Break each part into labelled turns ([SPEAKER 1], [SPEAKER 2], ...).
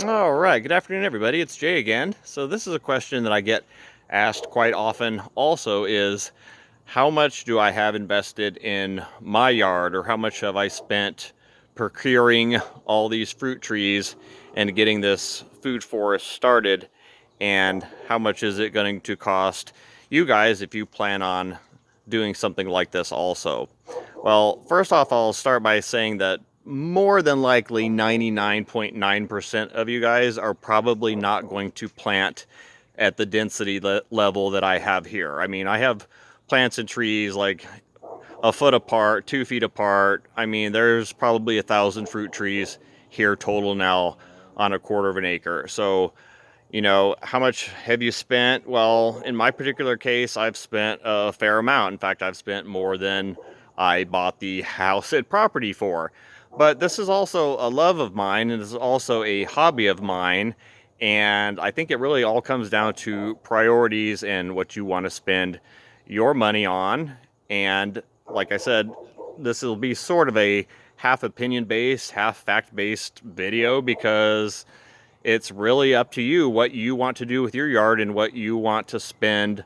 [SPEAKER 1] All right, good afternoon, everybody. It's Jay again. So this is a question that I get asked quite often also is how much do I have invested in my yard or how much have I spent procuring all these fruit trees and getting this food forest started and how much is it going to cost you guys if you plan on doing something like this also? Well, first off, I'll start by saying that more than likely 99.9% of you guys are probably not going to plant at the density level that I have here. I mean, I have plants and trees like a foot apart, 2 feet apart. I mean, there's probably 1,000 fruit trees here total now on a quarter of an acre. So, how much have you spent? Well, in my particular case, I've spent a fair amount. In fact, I've spent more than I bought the house and property for. But this is also a love of mine, and this is also a hobby of mine. And I think it really all comes down to priorities and what you want to spend your money on. And like I said, this will be sort of a half opinion based, half fact based video because it's really up to you what you want to do with your yard and what you want to spend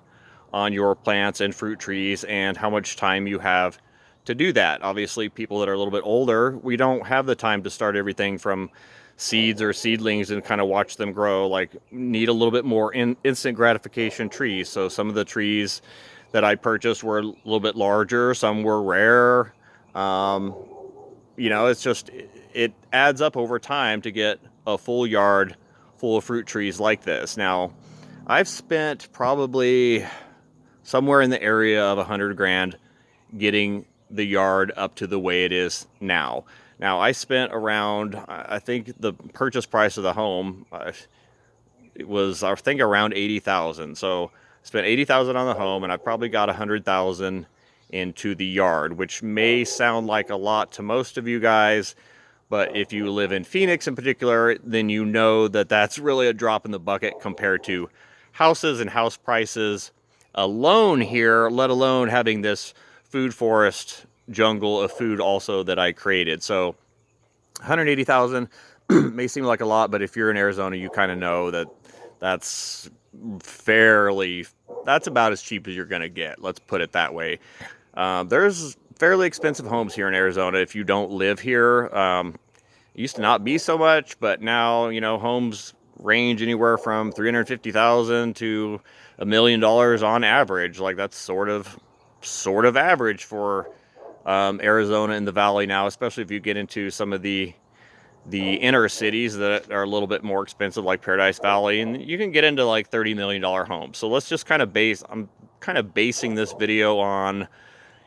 [SPEAKER 1] on your plants and fruit trees and how much time you have to do that. Obviously, people that are a little bit older, we don't have the time to start everything from seeds or seedlings and kind of watch them grow. Like, need a little bit more instant gratification trees. So some of the trees that I purchased were a little bit larger, some were rare. Um, it's just, it adds up over time to get a full yard full of fruit trees like this. Now, I've spent probably somewhere in the area of 100 grand getting the yard up to the way it is now. Now, I spent around, I think the purchase price of the home, it was, I think, around 80,000. So I spent 80,000 on the home, and I probably got 100,000 into the yard, which may sound like a lot to most of you guys, but if you live in Phoenix in particular, then you know that that's really a drop in the bucket compared to houses and house prices alone here, let alone having this food forest jungle of food also that I created. So 180,000 may seem like a lot, but if you're in Arizona, you kind of know that that's fairly, that's about as cheap as you're going to get. Let's put it that way. There's fairly expensive homes here in Arizona if you don't live here. It used to not be so much, but now, homes range anywhere from 350,000 to $1 million on average. Like, that's sort of average for Arizona in the valley now, especially if you get into some of the inner cities that are a little bit more expensive, like Paradise Valley, and you can get into like $30 million homes. So let's just kind of I'm kind of basing this video on,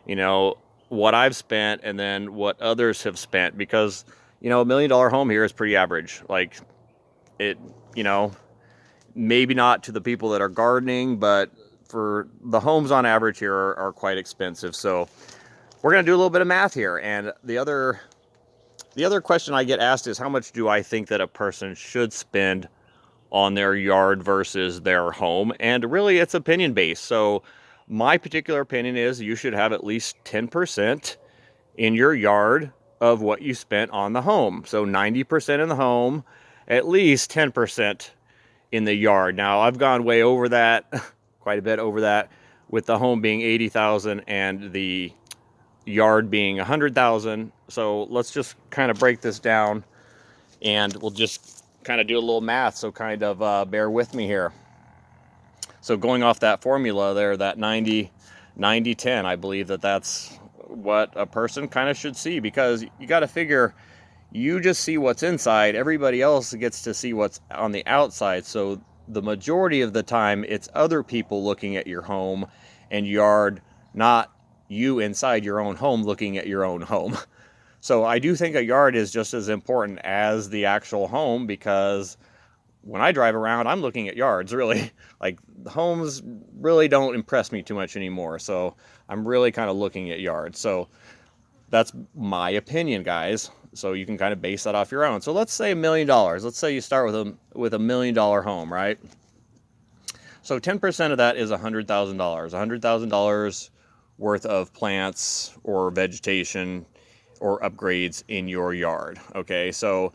[SPEAKER 1] you know, what I've spent and then what others have spent because, $1 million home here is pretty average. Like, it, you know, maybe not to the people that are gardening, but for the homes on average here are quite expensive. So we're going to do a little bit of math here. And the other question I get asked is how much do I think that a person should spend on their yard versus their home? And really, it's opinion based. So my particular opinion is you should have at least 10% in your yard of what you spent on the home. So 90% in the home, at least 10% in the yard. Now, I've gone way over that, quite a bit over that, with the home being 80,000 and the yard being 100,000. So let's just kind of break this down and we'll just kind of do a little math. So kind of bear with me here. So going off that formula there, that 90-10, I believe that's what a person kind of should see because you got to figure you just see what's inside. Everybody else gets to see what's on the outside. So the majority of the time, it's other people looking at your home and yard, not you inside your own home looking at your own home. So I do think a yard is just as important as the actual home because when I drive around, I'm looking at yards, really. Like, the homes really don't impress me too much anymore. So I'm really kind of looking at yards. So that's my opinion, guys. So you can kind of base that off your own. So let's say $1 million. Let's say you start with a $1 million home, right? So 10% of that is $100,000. $100,000 worth of plants or vegetation or upgrades in your yard. Okay, so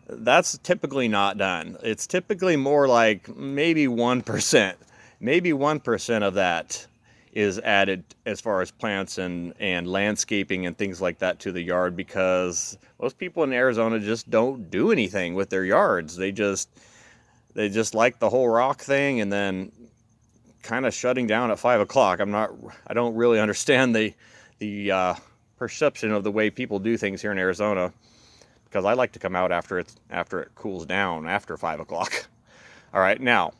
[SPEAKER 1] That's typically not done. It's typically more like maybe 1%. Maybe 1% of that is added as far as plants and landscaping and things like that to the yard, because most people in Arizona just don't do anything with their yards. They just like the whole rock thing and then kind of shutting down at 5 o'clock. I don't really understand the perception of the way people do things here in Arizona, because I like to come out after it cools down after 5 o'clock. All right, now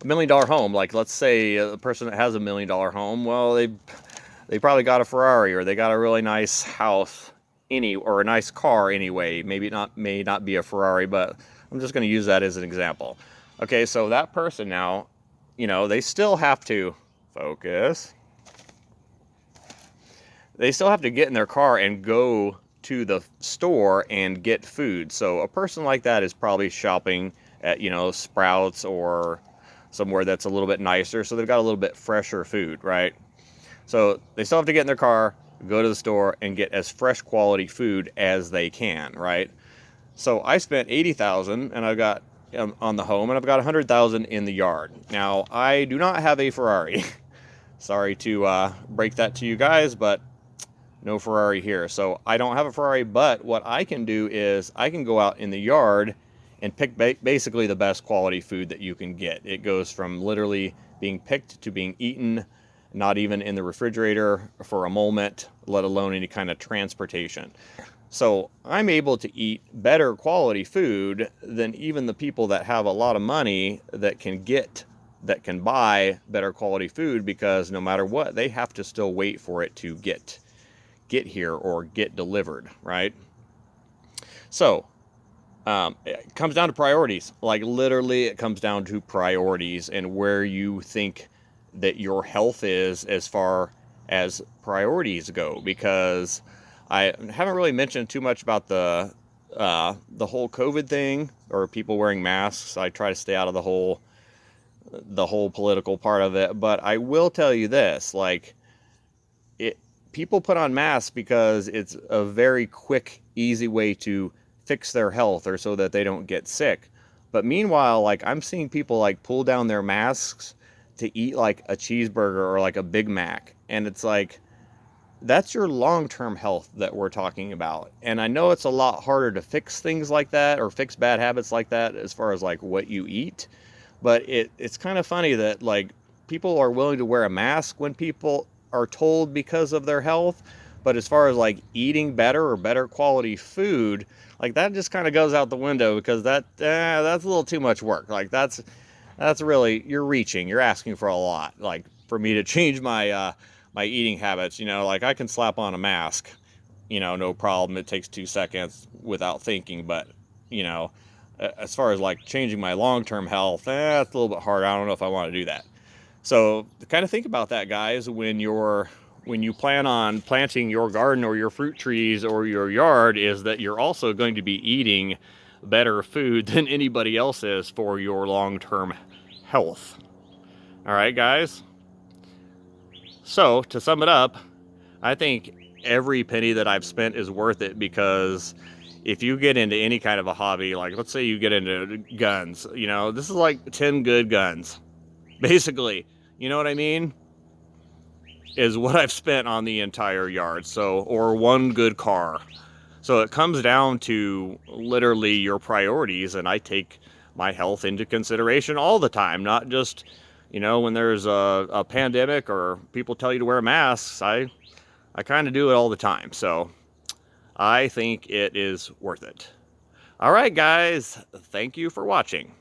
[SPEAKER 1] $1 million home. Like, let's say a person that has $1 million home, well, they probably got a Ferrari, or they got a really nice house, or a nice car anyway. May not be a Ferrari, but I'm just going to use that as an example. Okay, so that person now, they still have to focus. They still have to get in their car and go to the store and get food. So a person like that is probably shopping at, Sprouts or somewhere that's a little bit nicer, so they've got a little bit fresher food, right? So they still have to get in their car, go to the store, and get as fresh quality food as they can, right? So I spent $80,000, and I've got on the home, and I've got $100,000 in the yard. Now, I do not have a Ferrari. Sorry to break that to you guys, but no Ferrari here. So I don't have a Ferrari, but what I can do is I can go out in the yard and pick basically the best quality food that you can get. It goes from literally being picked to being eaten, not even in the refrigerator for a moment, let alone any kind of transportation. So I'm able to eat better quality food than even the people that have a lot of money that can buy better quality food, because no matter what, they have to still wait for it to get here or get delivered, right? So it comes down to priorities. Like, literally, it comes down to priorities and where you think that your health is as far as priorities go. Because I haven't really mentioned too much about the whole COVID thing, or people wearing masks. I try to stay out of the whole political part of it. But I will tell you this: like, people put on masks because it's a very quick, easy way to fix their health, or so that they don't get sick. But meanwhile, like, I'm seeing people like pull down their masks to eat like a cheeseburger or like a Big Mac. And it's like, that's your long-term health that we're talking about. And I know it's a lot harder to fix things like that, or fix bad habits like that, as far as like what you eat. But it's kind of funny that, like, people are willing to wear a mask when people are told because of their health. But as far as like eating better or better quality food, like, that just kind of goes out the window, because that's a little too much work. Like, that's really, you're asking for a lot, like, for me to change my my eating habits. Like, I can slap on a mask, no problem. It takes 2 seconds without thinking. But as far as like changing my long-term health, that's a little bit hard. I don't know if I want to do that. So kind of think about that, guys, when you plan on planting your garden or your fruit trees or your yard, is that you're also going to be eating better food than anybody else is for your long-term health. All right, guys? So to sum it up, I think every penny that I've spent is worth it, because if you get into any kind of a hobby, like, let's say you get into guns, this is like 10 good guns, basically. You know what I mean? Is what I've spent on the entire yard. So, or one good car. So it comes down to literally your priorities, and I take my health into consideration all the time, not just, when there's a pandemic or people tell you to wear masks. I kind of do it all the time. So I think it is worth it. All right, guys, thank you for watching.